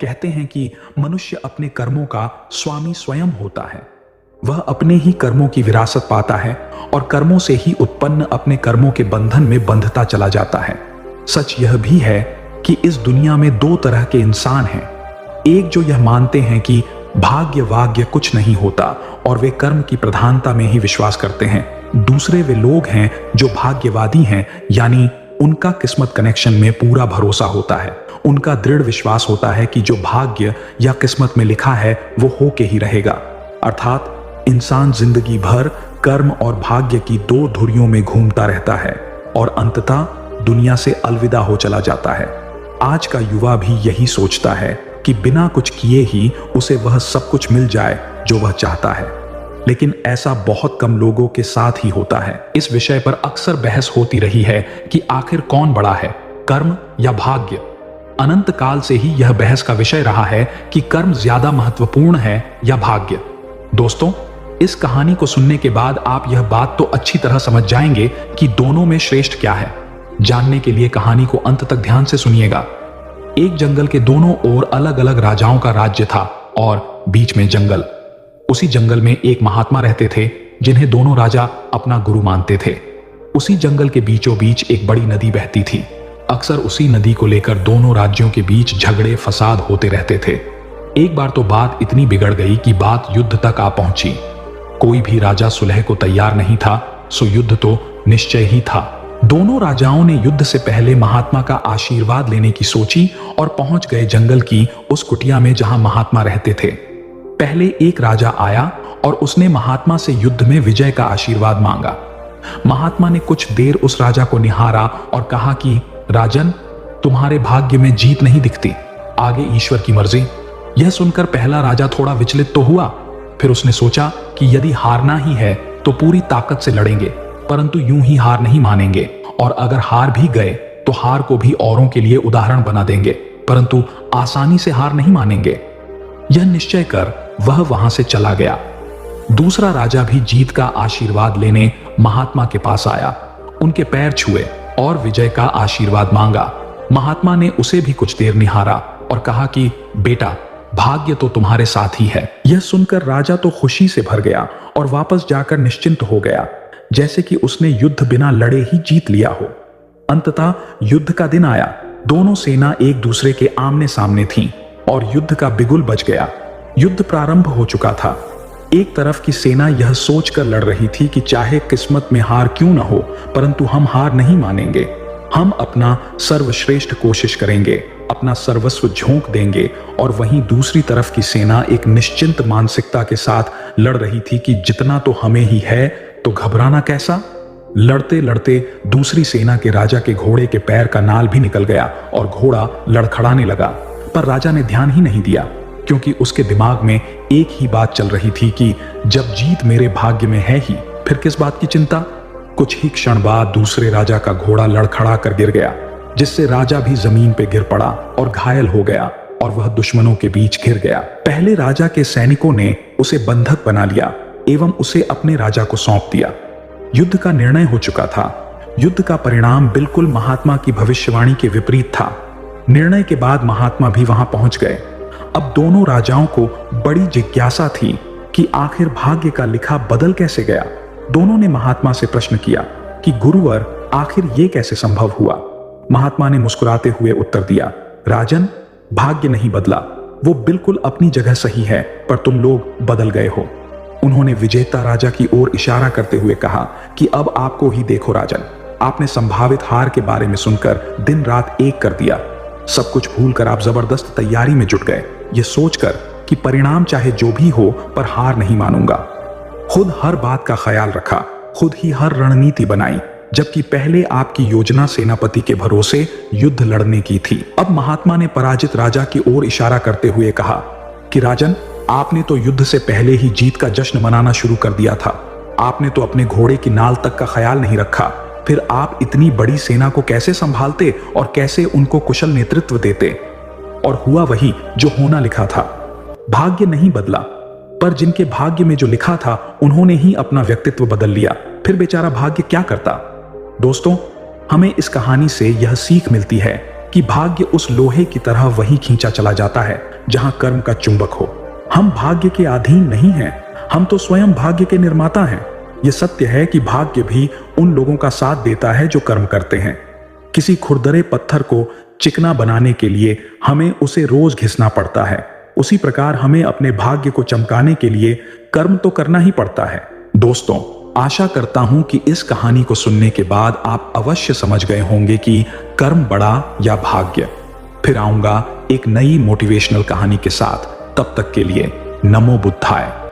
कहते हैं कि मनुष्य अपने कर्मों का स्वामी स्वयं होता है। वह अपने ही कर्मों की विरासत पाता है और कर्मों से ही उत्पन्न अपने कर्मों के बंधन में बंधता चला जाता है। सच यह भी है कि इस दुनिया में दो तरह के इंसान हैं। एक जो यह मानते हैं कि भाग्य वाग्य कुछ नहीं होता और वे कर्म की प्रधानता में ही विश्वास करते हैं। दूसरे वे लोग हैं जो भाग्यवादी हैं, यानी उनका किस्मत कनेक्शन में पूरा भरोसा होता है। उनका दृढ़ विश्वास होता है कि जो भाग्य या किस्मत में लिखा है वो होके ही रहेगा। अर्थात इंसान जिंदगी भर कर्म और भाग्य की दो धुरियों में घूमता रहता है और अंततः दुनिया से अलविदा हो चला जाता है। आज का युवा भी यही सोचता है कि बिना कुछ किए ही उसे वह सब कुछ मिल जाए जो वह चाहता है, लेकिन ऐसा बहुत कम लोगों के साथ ही होता है। इस विषय पर अक्सर बहस होती रही है कि आखिर कौन बड़ा है, कर्म या भाग्य। अनंत काल से ही यह बहस का विषय रहा है कि कर्म ज्यादा महत्वपूर्ण है या भाग्य। दोस्तों, इस कहानी को सुनने के बाद आप यह बात तो अच्छी तरह समझ जाएंगे कि दोनों में श्रेष्ठ क्या है। जानने के लिए कहानी को अंत तक ध्यान से सुनिएगा। एक जंगल के दोनों ओर अलग अलग राजाओं का राज्य था और बीच में जंगल। उसी जंगल में एक महात्मा रहते थे जिन्हें दोनों राजा अपना गुरु मानते थे। उसी जंगल के बीचों बीच एक बड़ी नदी बहती थी। अक्सर उसी नदी को लेकर दोनों राज्यों के बीच झगड़े फसाद होते रहते थे। एक बार तो बात इतनी बिगड़ गई कि बात युद्ध तक आ पहुंची। कोई भी राजा सुलह को तैयार नहीं था, सो युद्ध तो निश्चय ही था। दोनों राजाओं ने युद्ध से पहले महात्मा का आशीर्वाद लेने की सोची और पहुंच गए जंगल की उस कुटिया में जहां महात्मा रहते थे। पहले एक राजा आया और उसने महात्मा से युद्ध में विजय का आशीर्वाद मांगा। महात्मा ने कुछ देर उस राजा को निहारा और कहा कि राजन, तुम्हारे भाग्य में जीत नहीं दिखती, आगे ईश्वर की मर्जी। यह सुनकर पहला राजा थोड़ा विचलित तो हुआ, फिर उसने सोचा कि यदि हारना ही है तो पूरी ताकत से लड़ेंगे, परंतु यूं ही हार नहीं मानेंगे, और अगर हार भी गए तो हार को भी औरों के लिए उदाहरण बना देंगे, परंतु आसानी से हार नहीं मानेंगे। यह निश्चय कर वह वहां से चला गया। दूसरा राजा भी जीत का आशीर्वाद लेने महात्मा के पास आया, उनके पैर छुए और विजय का आशीर्वाद मांगा। महात्मा ने उसे भी कुछ देर निहारा और कहा कि बेटा, भाग्य तो तुम्हारे साथ ही है। यह सुनकर राजा तो खुशी से भर गया और वापस जाकर निश्चिंत हो गया, जैसे कि उसने युद्ध बिना लड़े ही जीत लिया हो। अंततः युद्ध का दिन आया। दोनों सेना एक दूसरे के आमने सामने थीं और युद्ध का बिगुल बज गया। युद्ध प्रारंभ हो चुका था। एक तरफ की सेना यह सोचकर लड़ रही थी कि चाहे किस्मत में हार क्यों न हो, परंतु हम हार नहीं मानेंगे। हम अपना सर्वश्रेष्ठ कोशिश करेंगे, अपना सर्वस्व झोंक देंगे। और वहीं दूसरी तरफ की सेना एक निश्चिंत मानसिकता के साथ लड़ रही थी कि जितना तो हमें ही है तो घबराना कैसा। लड़ते लड़ते दूसरी सेना के राजा के घोड़े के पैर का नाल भी निकल गया और घोड़ा लड़खड़ाने लगा, पर राजा ने ध्यान ही नहीं दिया, क्योंकि उसके दिमाग में एक ही बात चल रही थी कि जब जीत मेरे भाग्य में है ही, फिर किस बात की चिंता। कुछ ही क्षण बाद दूसरे राजा का घोड़ा लड़खड़ा कर गिर गया, जिससे राजा भी जमीन पे गिर पड़ा और घायल हो गया और वह दुश्मनों के बीच घिर गया। पहले राजा के सैनिकों ने उसे बंधक बना लिया एवं उसे अपने राजा को सौंप दिया। युद्ध का निर्णय हो चुका था। युद्ध का परिणाम बिल्कुल महात्मा की भविष्यवाणी के विपरीत था। निर्णय के बाद महात्मा भी वहां पहुंच गए। अब दोनों राजाओं को बड़ी जिज्ञासा थी कि आखिर भाग्य का लिखा बदल कैसे गया। दोनों ने महात्मा से प्रश्न किया कि गुरुवर, आखिर ये कैसे संभव हुआ। महात्मा ने मुस्कुराते हुए उत्तर दिया, राजन, भाग्य नहीं बदला, वो बिल्कुल अपनी जगह सही है, पर तुम लोग बदल गए हो। उन्होंने विजेता राजा की ओर इशारा करते हुए कहा कि अब आपको ही देखो राजन, आपने संभावित हार के बारे में सुनकर दिन रात एक कर दिया। सब कुछ भूलकर आप जबरदस्त तैयारी में जुट गए, ये सोचकर कि परिणाम चाहे जो भी हो पर हार नहीं मानूंगा। खुद हर बात का ख्याल रखा, खुद ही हर रणनीति बनाई, जबकि पहले आपकी योजना सेनापति के भरोसे युद्ध लड़ने की थी। अब महात्मा ने पराजित राजा की ओर इशारा करते हुए कहा कि राजन, आपने तो युद्ध से पहले ही जीत का जश्न मनाना शुरू कर दिया था। आपने तो अपने घोड़े की नाल तक का ख्याल नहीं रखा। फिर आप इतनी बड़ी सेना को कैसे संभालते और कैसे उनको कुशल नेतृत्व देते। और हुआ वही जो होना लिखा था। भाग्य नहीं बदला, पर जिनके भाग्य में जो लिखा था उन्होंने ही अपना व्यक्तित्व बदल लिया। फिर बेचारा भाग्य क्या करता। दोस्तों, हमें इस कहानी से यह सीख मिलती है कि भाग्य उस लोहे की तरह वहीं खींचा चला जाता है जहां कर्म का चुंबक हो। हम भाग्य के अधीन नहीं हैं, हम तो स्वयं भाग्य के निर्माता हैं। यह सत्य है कि भाग्य भी उन लोगों का साथ देता है जो कर्म करते हैं। किसी खुरदरे पत्थर को चिकना बनाने के लिए हमें उसे रोज घिसना पड़ता है, उसी प्रकार हमें अपने भाग्य को चमकाने के लिए कर्म तो करना ही पड़ता है। दोस्तों, आशा करता हूं कि इस कहानी को सुनने के बाद आप अवश्य समझ गए होंगे कि कर्म बड़ा या भाग्य। फिर आऊंगा एक नई मोटिवेशनल कहानी के साथ। तब तक के लिए नमो बुद्धाय।